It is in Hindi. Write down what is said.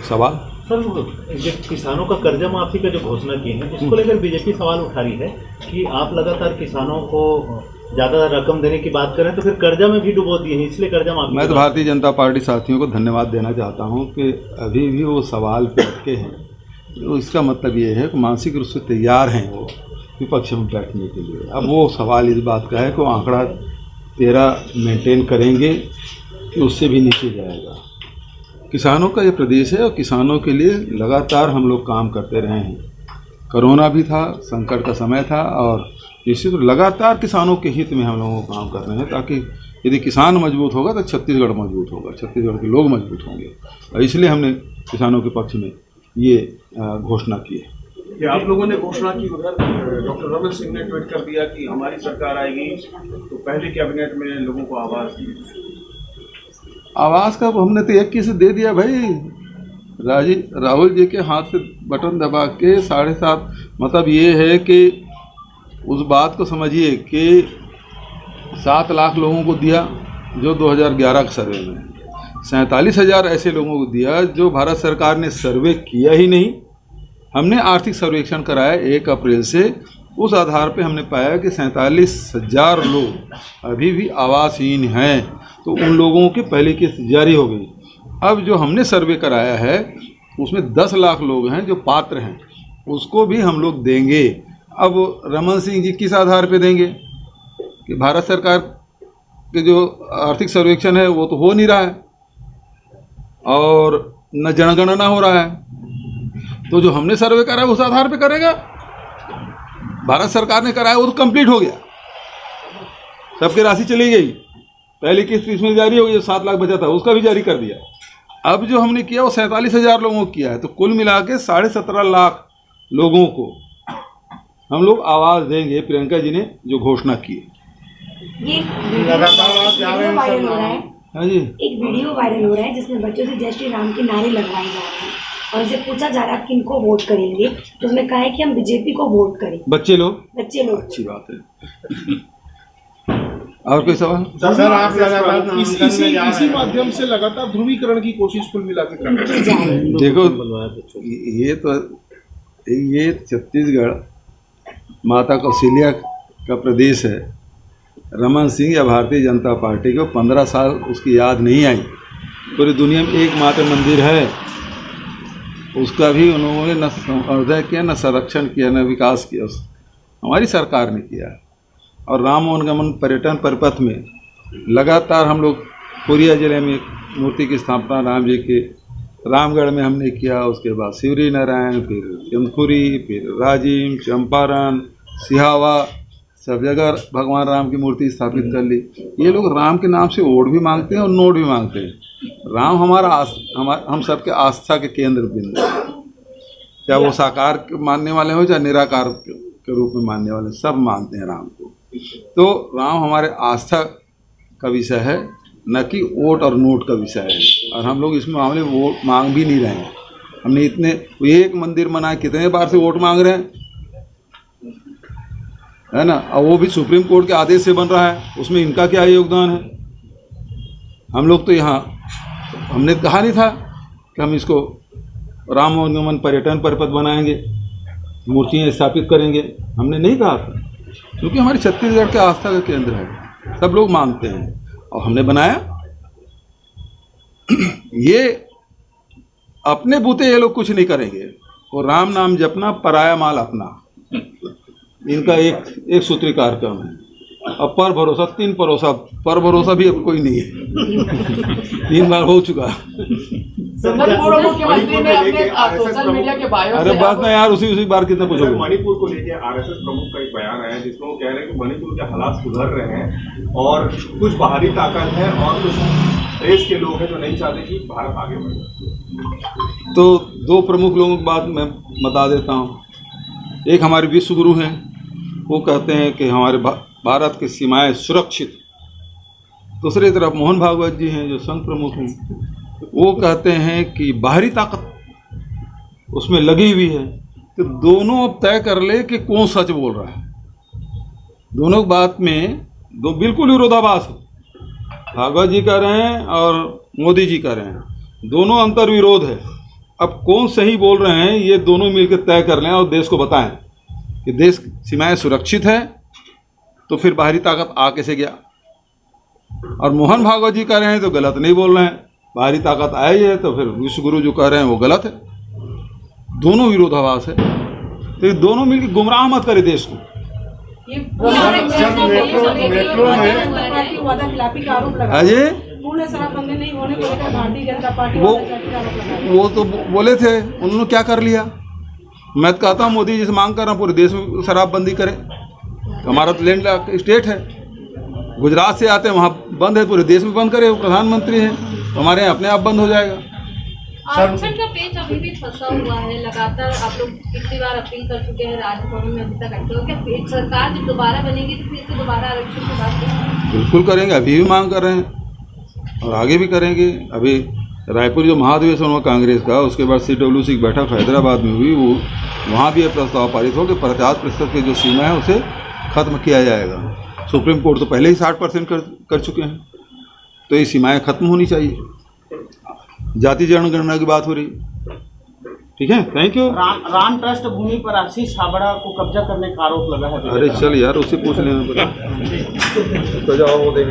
सवाल सर, जो किसानों का कर्जा माफी का जो घोषणा की है उसको लेकर बीजेपी सवाल उठा रही है कि आप लगातार किसानों को ज्यादा रकम देने की बात करें तो फिर कर्जा में भी डुबो दिए हैं, इसलिए कर्जा माफी। मैं तो भारतीय जनता पार्टी साथियों को धन्यवाद देना चाहता हूं कि अभी भी वो सवाल पे अटके हैं। तो इसका मतलब ये है कि मानसिक रूप से तैयार हैं वो विपक्ष में बैठने के लिए। अब वो सवाल इस बात का है कि वो आंकड़ा 13 मेंटेन करेंगे कि उससे भी नीचे जाएगा। किसानों का ये प्रदेश है और किसानों के लिए लगातार हम लोग काम करते रहे हैं। कोरोना भी था, संकट का समय था, और इसी तो लगातार किसानों के हित में हम लोगों को काम कर रहे हैं, ताकि यदि किसान मजबूत होगा तो छत्तीसगढ़ मजबूत होगा, छत्तीसगढ़ के लोग मजबूत होंगे। और इसलिए हमने किसानों के पक्ष में ये घोषणा की है। कि आप लोगों ने घोषणा की, उधर डॉक्टर रमन सिंह ने ट्वीट कर दिया कि हमारी सरकार आएगी तो पहले कैबिनेट में लोगों को आवास दी। आवास का हमने तो एक किसी दे दिया भाई, राहुल जी के हाथ से बटन दबा के 7.5, मतलब ये है कि उस बात को समझिए कि 7 लाख लोगों को दिया जो 2011 के सर्वे में, 47,000 ऐसे लोगों को दिया जो भारत सरकार ने सर्वे किया ही नहीं। हमने आर्थिक सर्वेक्षण कराया 1 अप्रैल से, उस आधार पे हमने पाया कि 47,000 लोग अभी भी आवासहीन हैं, तो उन लोगों की पहली किस्त जारी हो गई। अब जो हमने सर्वे कराया है उसमें 10 लाख लोग हैं जो पात्र हैं, उसको भी हम लोग देंगे। अब रमन सिंह जी किस आधार पे देंगे कि भारत सरकार के जो आर्थिक सर्वेक्षण है वो तो हो नहीं रहा है और न जनगणना हो रहा है, तो जो हमने सर्वे करा है उस आधार पे करेगा। भारत सरकार ने कराया वो तो कंप्लीट हो गया, सबकी राशि चली गई, पहली किस्त इसमें जारी हो गई, जो 7 लाख बचा था उसका भी जारी कर दिया। अब जो हमने किया वो 47,000 लोगों को किया है, तो कुल मिला के 17.5 लाख लोगों को हम लोग आवाज़ देंगे, प्रियंका जी ने जो घोषणा की है। ये वीडियो वायरल हो रहा है। हाँ जी, एक वीडियो वायरल हो रहा है जिसमें बच्चों से जय श्री राम के नारे लगवाए जा रहे हैं और इसे पूछा जा रहा है किनको वोट करेंगे, तो उसमें कहा है कि हम बीजेपी को वोट करें। बच्चे लोग, अच्छी बात है। और कोई सवाल? सर, आप लगातार इसी माध्यम से लगातार ध्रुवीकरण की कोशिश कुल मिला के कर रहे हैं। देखो, ये छत्तीसगढ़ माता कौशल्या का प्रदेश है। रमन सिंह या भारतीय जनता पार्टी को 15 साल उसकी याद नहीं आई। पूरी दुनिया में एकमात्र मंदिर है, उसका भी उन्होंने न संवर्धन किया, न संरक्षण किया, न विकास किया, हमारी सरकार ने किया। और राम वनगमन पर्यटन परिपथ में लगातार हम लोग कोरिया जिले में मूर्ति की स्थापना राम जी के, रामगढ़ में हमने किया, उसके बाद शिवरी नारायण, फिर जमखुरी, फिर राजिम, चंपारण, सिहावा, सब जगह भगवान राम की मूर्ति स्थापित कर ली। ये लोग राम के नाम से वोट भी मांगते हैं और नोट भी मांगते हैं। राम हम सबके आस्था के केंद्र बिंदु, चाहे वो साकार मानने वाले हो चाहे निराकार के रूप में मानने वाले, सब मानते हैं राम को। तो राम हमारे आस्था का विषय है, न कि वोट और नोट का विषय है। और हम लोग इस मामले में वोट मांग भी नहीं रहे हैं। हमने इतने एक मंदिर बनाए, कितने बार से वोट मांग रहे हैं, है ना, और वो भी सुप्रीम कोर्ट के आदेश से बन रहा है, उसमें इनका क्या योगदान है? हम लोग तो यहाँ, हमने कहा नहीं था कि हम इसको राम वनगमन पर्यटन परिपथ बनाएंगे, मूर्तियाँ स्थापित करेंगे, हमने नहीं कहा था, क्योंकि हमारी छत्तीसगढ़ के आस्था का केंद्र है, सब लोग मानते हैं और हमने बनाया। ये अपने बूते ये लोग कुछ नहीं करेंगे, वो राम नाम जपना, पराया माल अपना, इनका एक सूत्री कार्यक्रम है। अब पर भरोसा, 3 भरोसा, पर भरोसा भी अब कोई नहीं है। 3 बार हो चुका। अरे बात ना यार, उसी बार कितना पूछोगे। मणिपुर को लेकर आरएसएस प्रमुख का एक बयान आया जिसमें वो कह रहे हैं कि मणिपुर के हालात सुधर रहे हैं और कुछ बाहरी ताकत है और कुछ देश के लोग हैं जो नहीं चाहते कि भारत आगे बढ़े। तो 2 प्रमुख लोगों की बात मैं बता देता हूँ। एक हमारे विश्व गुरु हैं, वो कहते हैं कि हमारे भारत की सीमाएं सुरक्षित। दूसरी तरफ मोहन भागवत जी हैं जो संघ प्रमुख हैं, वो कहते हैं कि बाहरी ताकत उसमें लगी हुई है। तो दोनों अब तय कर ले कि कौन सच बोल रहा है। दोनों बात में दो बिल्कुल विरोधाभास है। भागवत जी कह रहे हैं और मोदी जी कह रहे हैं, दोनों अंतर विरोध है। अब कौन सही बोल रहे हैं ये दोनों मिलकर तय कर लें और देश को बताएं कि देश सीमाएं सुरक्षित है, तो फिर बाहरी ताकत आ कैसे गया। और मोहन भागवत जी कह रहे हैं तो गलत नहीं बोल रहे हैं, बाहरी ताकत आई है तो फिर विश्व गुरु जो कह रहे हैं वो गलत है। दोनों विरोधाभास है, तो ये दोनों मिलकर गुमराह मत करे देश को। अजय पूर्ण शराबबंदी नहीं होने को लेकर भारतीय जनता पार्टी वो तो बोले थे, उन्होंने क्या कर लिया। मैं तो कहता हूँ मोदी जी से मांग कर रहा हूँ पूरे देश में शराबबंदी करे। हमारा तो लैंड स्टेट है, गुजरात से आते हैं वहाँ बंद है, पूरे देश में बंद करे। वो प्रधानमंत्री हैं, हमारे यहाँ अपने आप बंद हो जाएगा। आरक्षण का पेच अभी भी फंसा हुआ है। लगातार आप लोग कितनी बार अपील कर चुके हैं राजभवन में, अभी तक अटके हो क्या? पेच सरकार जब दोबारा बनेगी तो फिर से दोबारा आरक्षण की बात करेंगे? बिल्कुल करेंगे, अभी भी मांग कर रहे हैं और आगे भी करेंगे। अभी रायपुर जो महाधिवेशन हुआ कांग्रेस का, उसके बाद CWC की बैठक हैदराबाद में हुई, वो वहाँ भी यह प्रस्ताव पारित हो कि 50% की जो सीमा है उसे खत्म किया जाएगा। सुप्रीम कोर्ट तो पहले ही 60% कर चुके हैं, तो ये सीमाएँ खत्म होनी चाहिए। जाति जनगणना की बात हो रही, ठीक है। Thank you. राम ट्रस्ट भूमि पर आशीष छाबड़ा को कब्जा करने का आरोप लगा है। अरे चल यार, उससे पूछ लेना पड़ा। तो जाओ वो देख